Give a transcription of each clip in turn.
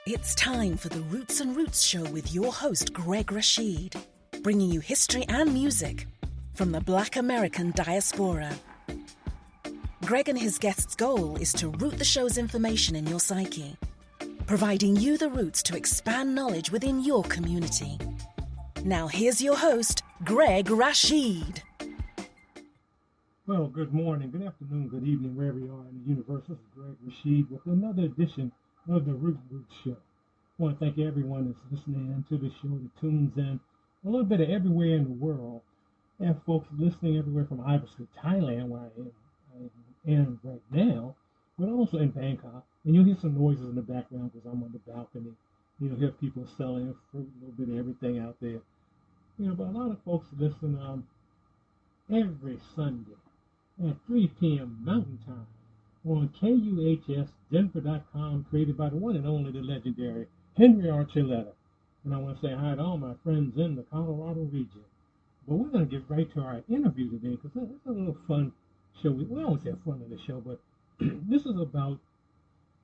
It's time for the Roots and Roots Show with your host, Greg Rashid, bringing you history and music from the Black American diaspora. Greg and his guests' goal is to root the show's information in your psyche, providing you the roots to expand knowledge within your community. Now here's your host, Greg Rashid. Well, good morning, good afternoon, good evening, wherever you are in the universe. This is Greg Rashid with another edition of the Root and Roots Show. I want to thank everyone that's listening to the show, that tunes in a little bit of everywhere in the world. And folks listening everywhere from Iverson, Thailand, where I am right now, but also in Bangkok. And you'll hear some noises in the background because I'm on the balcony. You'll hear people selling fruit, a little bit of everything out there. But a lot of folks listen every Sunday at 3 p.m. Mountain Time on KUHSDenver.com, created by the one and only, the legendary Henry Archuleta. And I want to say hi to all my friends in the Colorado region. But we're going to get right to our interview today because it's a little fun show. We always have fun in the show, but this is about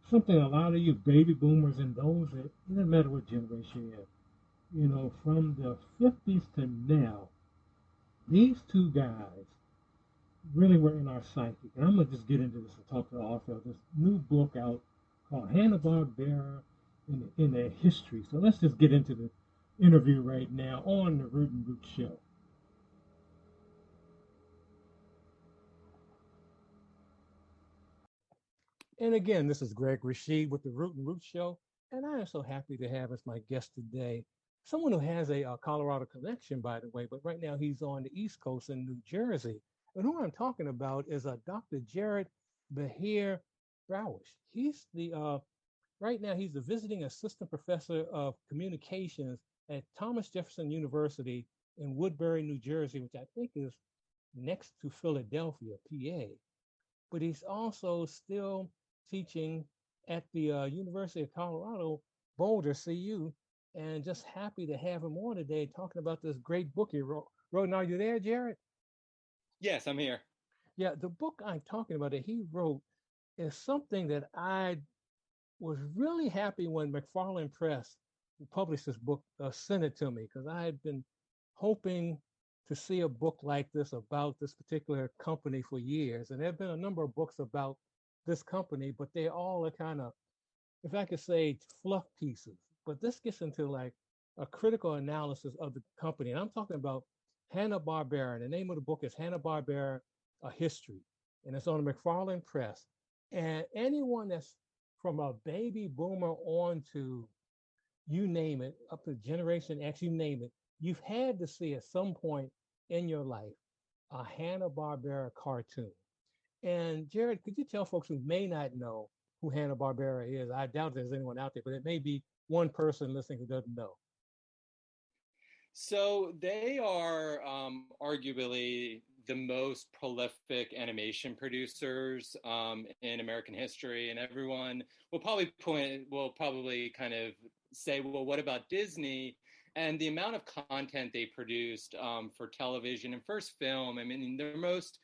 something a lot of you baby boomers and those that, it doesn't matter what generation you're in, from the 50s to now, these two guys really were in our psyche. And I'm going to just get into this and talk to the author of this new book out called Hanna-Barbera in their history. So let's just get into the interview right now on the Root and Root Show. And again, this is Greg Rashid with the Root and Root Show. And I am so happy to have as my guest today someone who has a Colorado connection, by the way, but right now he's on the East Coast in New Jersey. And who I'm talking about is Dr. Jared Behere Brauish. He's right now he's the visiting assistant professor of communications at Thomas Jefferson University in Woodbury, New Jersey, which I think is next to Philadelphia, PA. But he's also still teaching at the University of Colorado, Boulder, CU, and just happy to have him on today talking about this great book he wrote. And are you there, Jared? Yes, I'm here. Yeah, the book I'm talking about that he wrote is something that I was really happy when McFarland Press, who published this book, sent it to me, because I had been hoping to see a book like this about this particular company for years. And there have been a number of books about this company, but they all are kind of, if I could say, fluff pieces. But this gets into like a critical analysis of the company. And I'm talking about Hanna-Barbera. The name of the book is Hanna-Barbera, A History. And it's on the McFarland Press. And anyone that's from a baby boomer on to, you name it, up to Generation X, you name it, you've had to see at some point in your life a Hanna-Barbera cartoon. And Jared, could you tell folks who may not know who Hanna-Barbera is? I doubt there's anyone out there, but it may be one person listening who doesn't know. So they are arguably the most prolific animation producers in American history, and everyone will probably kind of say, well, what about Disney? And the amount of content they produced for television and first film. I mean, their most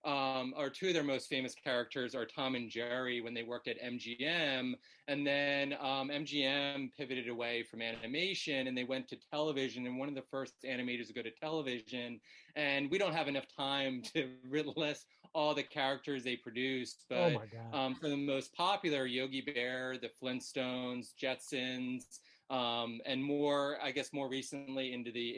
or two of their most famous characters are Tom and Jerry when they worked at MGM, and then MGM pivoted away from animation and they went to television, and one of the first animators to go to television. And we don't have enough time to list all the characters they produced, but for the most popular, Yogi Bear, the Flintstones, Jetsons, and more recently into the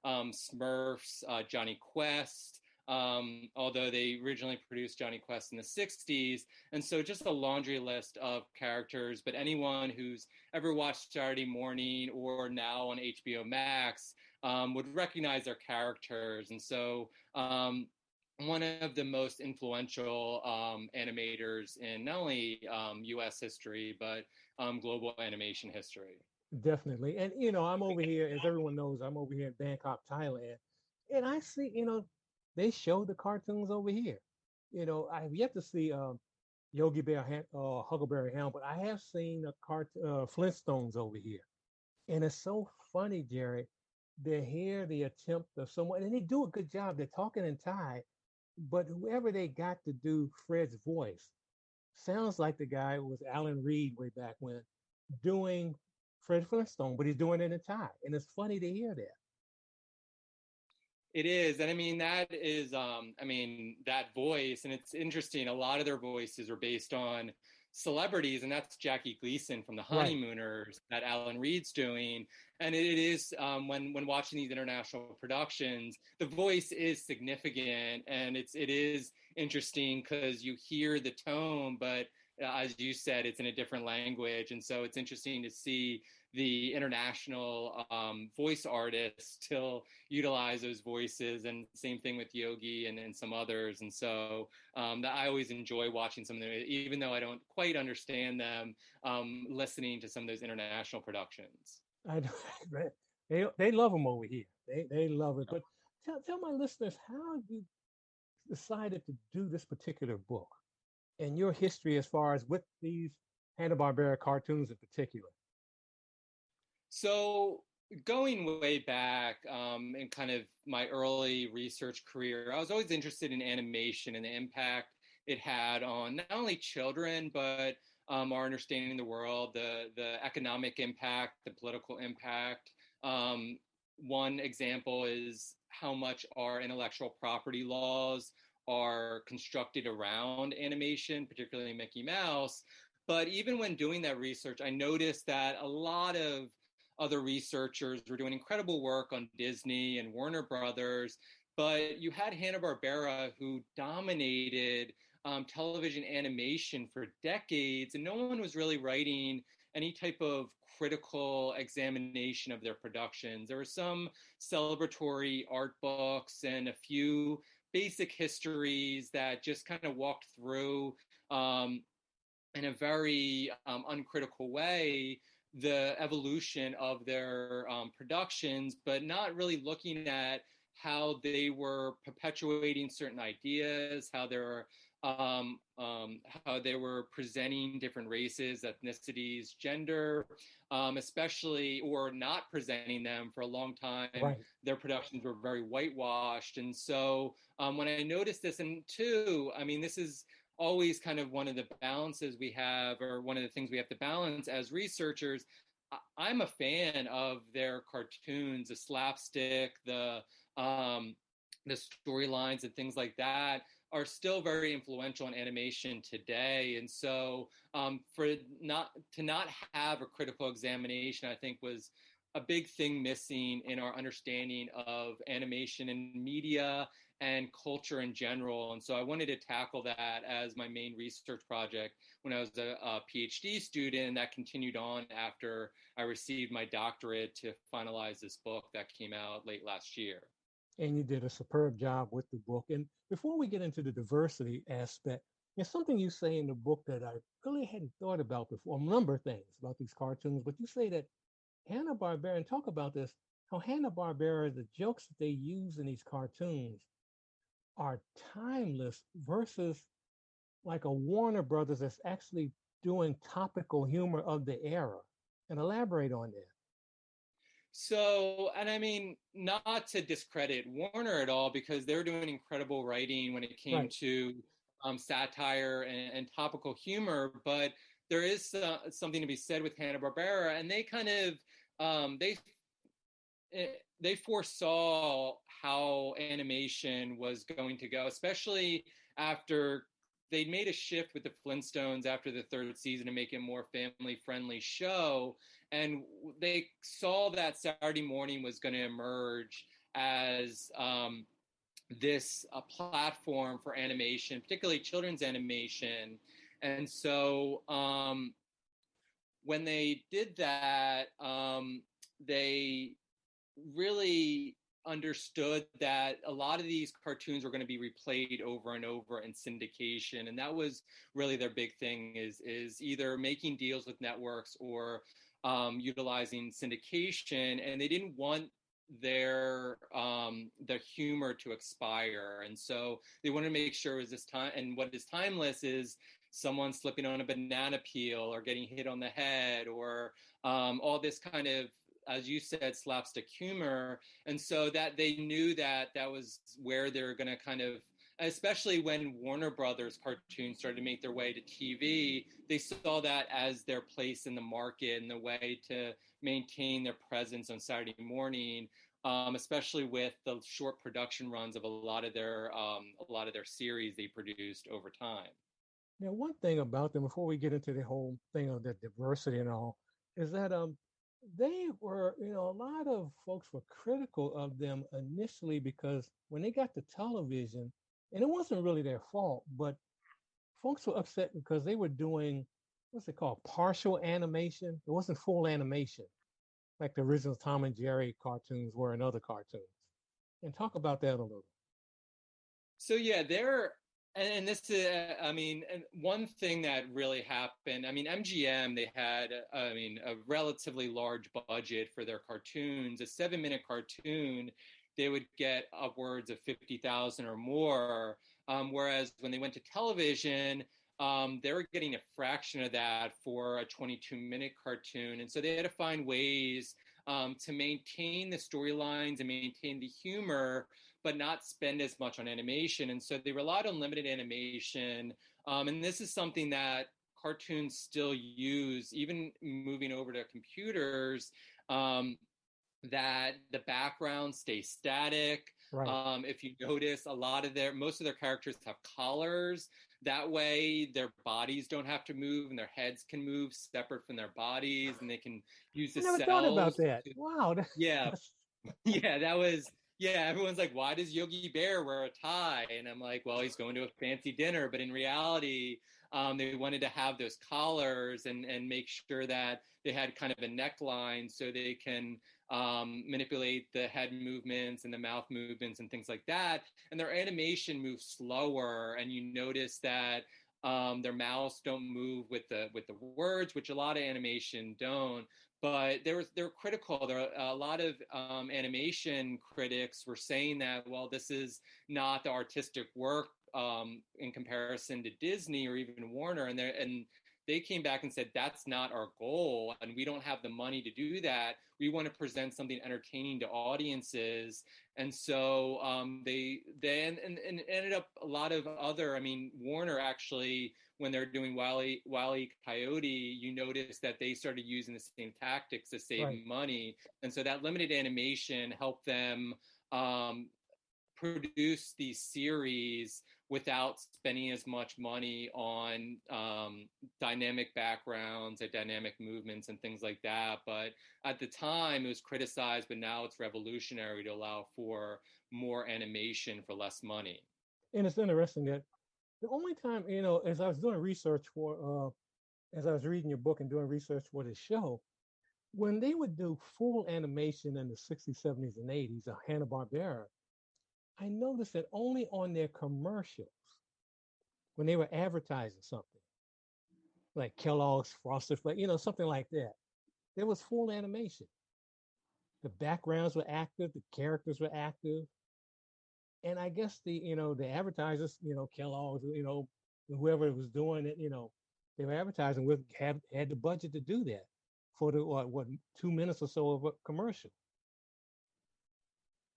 80s, Smurfs, Johnny Quest, although they originally produced Johnny Quest in the 60s. And so just a laundry list of characters, but anyone who's ever watched Saturday Morning or now on HBO Max would recognize their characters. And so one of the most influential animators in not only U.S. history, but global animation history. Definitely. And, I'm over here, as everyone knows, I'm over here in Bangkok, Thailand. And I see, they show the cartoons over here. I've yet to see Yogi Bear, Huckleberry Hound, but I have seen Flintstones over here. And it's so funny, Jared. They hear the attempt of someone, and they do a good job. They're talking in Thai, but whoever they got to do Fred's voice sounds like the guy who was Alan Reed way back when. doing Fred Flintstone, but he's doing it in Thai, and it's funny to hear that. It is. And I mean, that is, I mean, that voice, and it's interesting. A lot of their voices are based on celebrities, and that's Jackie Gleason from The Right. Honeymooners that Alan Reed's doing. And it is, when watching these international productions, the voice is significant, and it is interesting because you hear the tone, but as you said, it's in a different language. And so it's interesting to see the international voice artists still utilize those voices, and same thing with Yogi and some others. And so that I always enjoy watching some of them, even though I don't quite understand them, listening to some of those international productions. I they love them over here. They love it. But tell my listeners how you decided to do this particular book and your history as far as with these Hanna-Barbera cartoons in particular. So going way back, in kind of my early research career, I was always interested in animation and the impact it had on not only children, but our understanding of the world, the economic impact, the political impact. One example is how much our intellectual property laws are constructed around animation, particularly Mickey Mouse. But even when doing that research, I noticed that a lot of other researchers were doing incredible work on Disney and Warner Brothers, but you had Hanna-Barbera who dominated television animation for decades, and no one was really writing any type of critical examination of their productions. There were some celebratory art books and a few basic histories that just kind of walked through in a very uncritical way the evolution of their productions, but not really looking at how they were perpetuating certain ideas, how they were presenting different races, ethnicities, gender, especially, or not presenting them for a long time. Right. Their productions were very whitewashed. And so when I noticed this, and two, I mean, this is always kind of one of the balances we have, or one of the things we have to balance as researchers. I'm a fan of their cartoons, the slapstick, the storylines and things like that are still very influential in animation today. And so for not have a critical examination, I think was a big thing missing in our understanding of animation and media and culture in general. And so I wanted to tackle that as my main research project when I was a PhD student, and that continued on after I received my doctorate to finalize this book that came out late last year. And you did a superb job with the book. And before we get into the diversity aspect, there's something you say in the book that I really hadn't thought about before. A number of things about these cartoons, but you say that Hanna-Barbera, and talk about this, how Hanna-Barbera, the jokes that they use in these cartoons are timeless versus like a Warner Brothers that's actually doing topical humor of the era. And elaborate on that. So, and I mean, not to discredit Warner at all, because they're doing incredible writing when it came Right. to satire and topical humor, but there is something to be said with Hanna-Barbera, and they kind of they foresaw how animation was going to go, especially after they made a shift with the Flintstones after the third season to make it a more family friendly show. And they saw that Saturday morning was going to emerge as this platform for animation, particularly children's animation. And so when they did that, they really understood that a lot of these cartoons were going to be replayed over and over in syndication, and that was really their big thing, is either making deals with networks or utilizing syndication. And they didn't want their humor to expire, and so they wanted to make sure it was this time. And what is timeless is someone slipping on a banana peel or getting hit on the head, or all this kind of, as you said, slapstick humor. And so that they knew that that was where they're going to kind of especially when Warner Brothers cartoons started to make their way to TV. They saw that as their place in the market and the way to maintain their presence on Saturday morning, especially with the short production runs of a lot of their series they produced over time. Now, one thing about them, before we get into the whole thing of the diversity and all, is that they were, a lot of folks were critical of them initially because when they got to television, and it wasn't really their fault, but folks were upset because they were doing what's it called, partial animation. It wasn't full animation like the original Tom and Jerry cartoons were in other cartoons. And talk about that a little. So yeah, and this is, I mean, and one thing that really happened, I mean, MGM, they had, a relatively large budget for their cartoons. A 7-minute cartoon, they would get upwards of 50,000 or more. Whereas when they went to television, they were getting a fraction of that for a 22-minute cartoon. And so they had to find ways to maintain the storylines and maintain the humor, but not spend as much on animation. And so they relied on limited animation. And this is something that cartoons still use, even moving over to computers, that the backgrounds stay static. Right. If you notice, most of their characters have collars. That way, their bodies don't have to move, and their heads can move separate from their bodies, and they can use I the never thought about cells. that. Wow. Yeah, yeah, that was. Yeah, everyone's like, why does Yogi Bear wear a tie? And I'm like, well, he's going to a fancy dinner. But in reality, they wanted to have those collars and make sure that they had kind of a neckline so they can manipulate the head movements and the mouth movements and things like that. And their animation moves slower, and you notice that their mouths don't move with the words, which a lot of animation don't. But they're critical. There are a lot of animation critics were saying that, well, this is not the artistic work in comparison to Disney or even Warner, and they came back and said that's not our goal, and we don't have the money to do that. We want to present something entertaining to audiences, and so they ended up a lot of other. I mean, Warner actually, when they're doing Wile E. Coyote, you notice that they started using the same tactics to save money, and so that limited animation helped them produce these series without spending as much money on dynamic backgrounds and dynamic movements and things like that. But at the time, it was criticized, but now it's revolutionary to allow for more animation for less money. And it's interesting that the only time, as I was doing research as I was reading your book and doing research for this show, when they would do full animation in the 60s, 70s, and 80s of Hanna-Barbera, I noticed that only on their commercials, when they were advertising something, like Kellogg's Frosted Flakes, something like that, there was full animation. The backgrounds were active, the characters were active. And I guess the advertisers, Kellogg's, whoever was doing it, they were advertising with had the budget to do that for the 2 minutes or so of a commercial.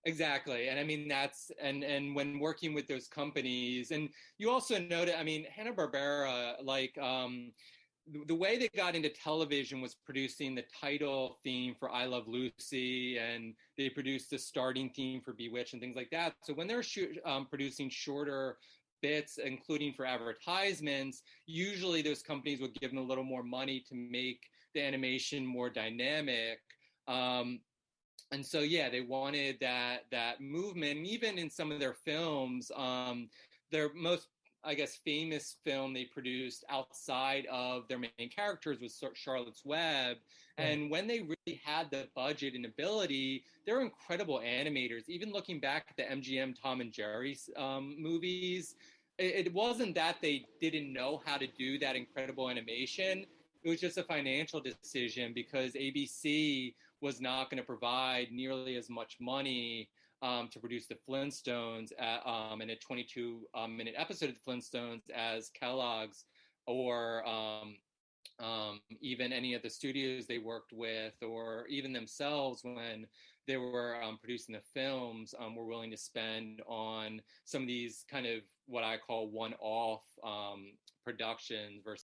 Exactly. And I mean, that's, and when working with those companies, and you also noted, I mean, Hanna-Barbera, like, the way they got into television was producing the title theme for I Love Lucy, and they produced the starting theme for Bewitched and things like that. So when they're producing shorter bits, including for advertisements, usually those companies would give them a little more money to make the animation more dynamic. And so, yeah, they wanted that movement. And even in some of their films, their most, I guess, famous film they produced outside of their main characters was Charlotte's Web. And when they really had the budget and ability, they're incredible animators. Even looking back at the MGM Tom and Jerry movies, it wasn't that they didn't know how to do that incredible animation. It was just a financial decision because ABC was not going to provide nearly as much money to produce the Flintstones in a 22-minute episode of the Flintstones as Kellogg's or even any of the studios they worked with, or even themselves when they were producing the films were willing to spend on some of these kind of what I call one-off productions versus